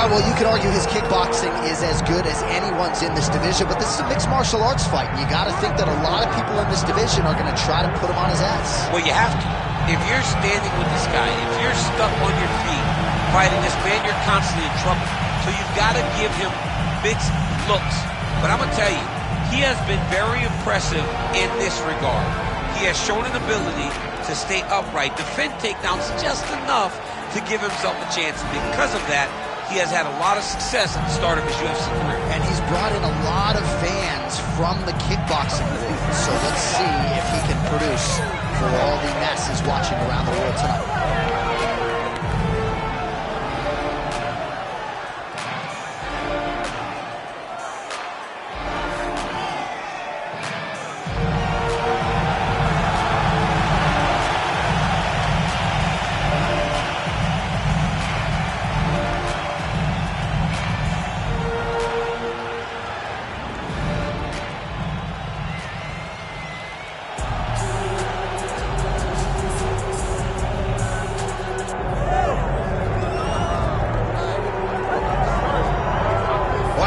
All right, well, you could argue his kickboxing is as good as anyone's in this division, but this is a mixed martial arts fight, and you got to think that a lot of people in this division are going to try to put him on his ass. Well, you have to. If you're standing with this guy, if you're stuck on your feet fighting this man, you're constantly in trouble. So you've got to give him mixed looks. But I'm going to tell you, he has been very impressive in this regard. He has shown an ability to stay upright, defend takedowns just enough to give himself a chance. And because of that, he has had a lot of success at the start of his UFC career. And he's brought in a lot of fans from the kickboxing world. So let's see if he can produce for all the masses watching around the world tonight.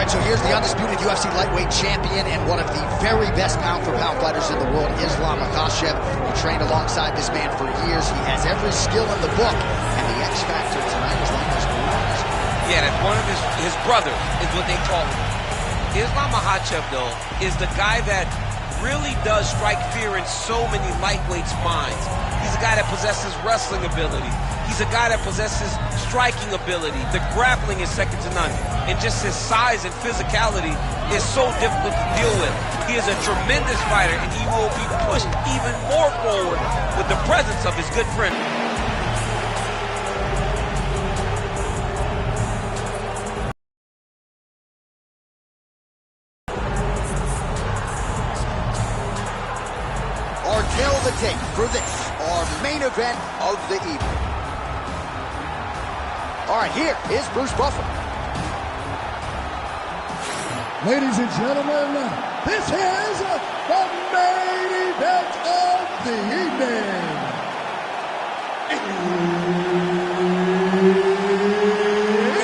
So here's the undisputed UFC lightweight champion and one of the very best pound-for-pound fighters in the world, Islam Makhachev. He trained alongside this man for years. He has every skill in the book, and the X factor tonight is like those moves. Yeah, that's one of his brothers, is what they call him. Islam Makhachev, though, is the guy that really does strike fear in so many lightweights' minds. He's a guy that possesses wrestling ability. He's a guy that possesses striking ability. The grappling is second to none. And just his size and physicality is so difficult to deal with. He is a tremendous fighter, and he will be pushed even more forward with the presence of his good friend. Our tale of the tape for this, our main event of the evening. All right, here is Bruce Buffer. Ladies and gentlemen, this is the main event of the evening.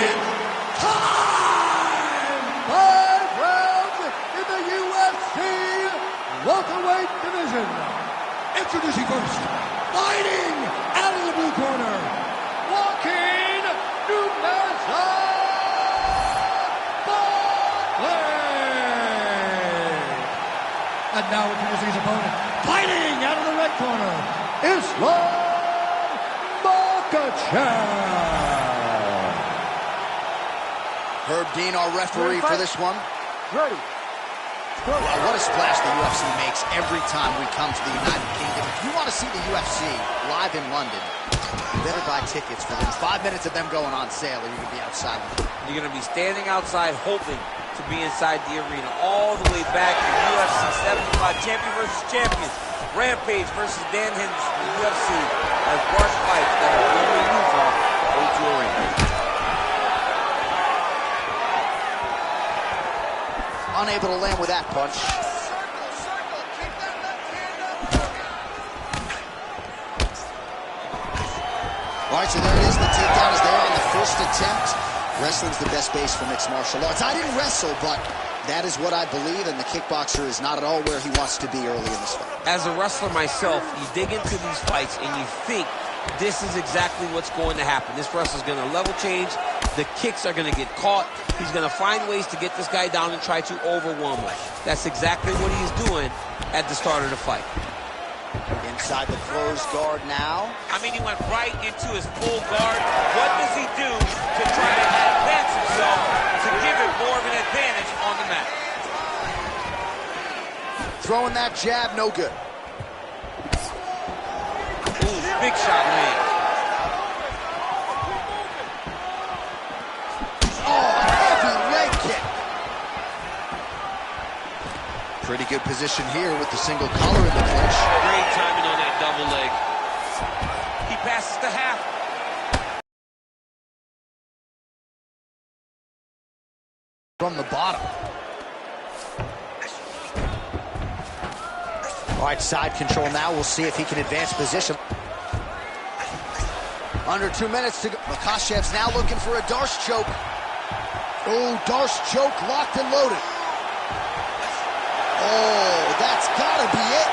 It's time! 5 rounds in the UFC Welterweight division. Introducing first, fighting out of the blue corner, Joaquin Buckley. And now introducing his opponent, fighting out of the red corner, Islam Makhachev. Herb Dean, our referee for this one. Ready. Well, what a splash the UFC makes every time we come to the United Kingdom. If you want to see the UFC live in London, you better buy tickets for them. 5 minutes of them going on sale, or you're going to be outside. You're going to be standing outside hoping to be inside the arena all the way back to UFC 75 champion versus champion. Rampage versus Dan Henderson. The UFC has brought fights that are only neutral O2 Arena. Unable to land with that punch. All right, so there it is. The takedown is there on the first attempt. Wrestling's the best base for mixed martial arts. I didn't wrestle, but that is what I believe, and the kickboxer is not at all where he wants to be early in this fight. As a wrestler myself, you dig into these fights and you think this is exactly what's going to happen. This wrestler's going to level change. The kicks are going to get caught. He's going to find ways to get this guy down and try to overwhelm him. That's exactly what he's doing at the start of the fight. Inside the closed guard now. I mean, he went right into his full guard. What does he do to try to advance himself to give him more of an advantage on the mat? Throwing that jab, no good. Ooh, big shot lands. Pretty good position here with the single collar in the clinch. Great timing on that double leg. He passes the half. From the bottom. All right, side control now. We'll see if he can advance position. Under 2 minutes to go. Makhachev's now looking for a Darce choke. Oh, Darce choke locked and loaded. Oh, that's gotta be it.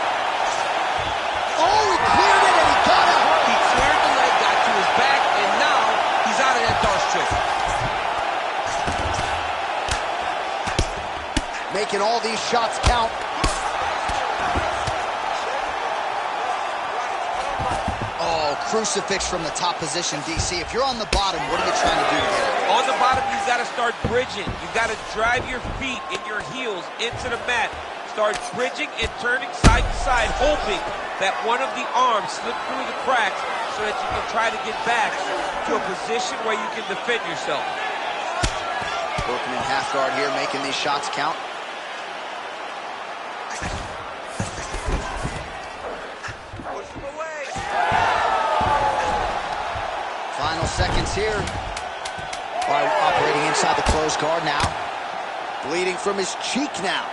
Oh, he cleared it and he got out. He cleared the leg, got to his back, and now he's out of that Darce choke. Making all these shots count. Oh, crucifix from the top position, DC. If you're on the bottom, what are you trying to do to get it? On the bottom, you've got to start bridging. You've got to drive your feet and your heels into the mat. Start bridging and turning side to side, hoping that one of the arms slip through the cracks so that you can try to get back to a position where you can defend yourself. Working in half guard here, making these shots count. Final seconds here. Operating inside the closed guard now. Bleeding from his cheek now.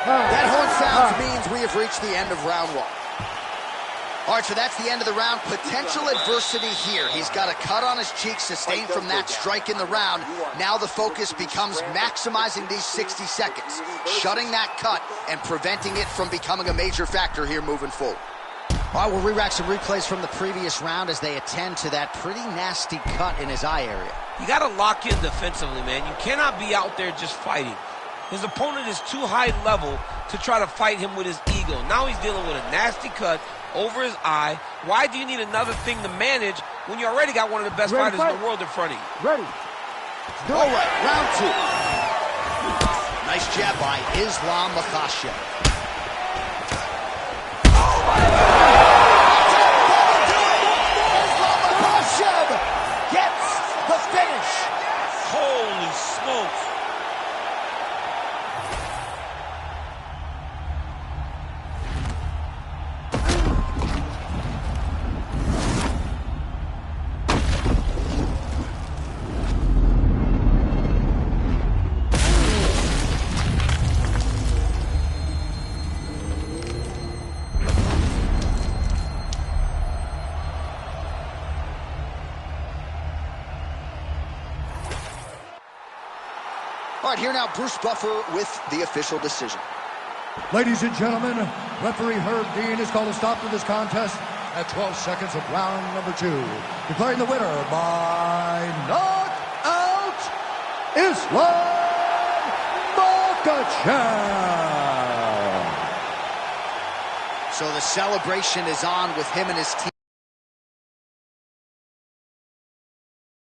That horn sound means we have reached the end of round one. All right, so that's the end of the round. Potential adversity here. He's got a cut on his cheek sustained from that strike in the round. Now the focus becomes maximizing these 60 seconds, shutting that cut and preventing it from becoming a major factor here moving forward. All right, we'll re-rack some replays from the previous round as they attend to that pretty nasty cut in his eye area. You got to lock in defensively, man. You cannot be out there just fighting. His opponent is too high level to try to fight him with his ego. Now he's dealing with a nasty cut over his eye. Why do you need another thing to manage when you already got one of the best fighters in the world in front of you? Ready. All right, round two. Nice jab by Islam Makhachev. Oh, my God! Islam Makhachev gets the finish. Holy smokes. All right, here now, Bruce Buffer with the official decision. Ladies and gentlemen, referee Herb Dean has called a stop to this contest at 12 seconds of round number 2. Declaring the winner by knockout, Islam Makhachev. So the celebration is on with him and his team.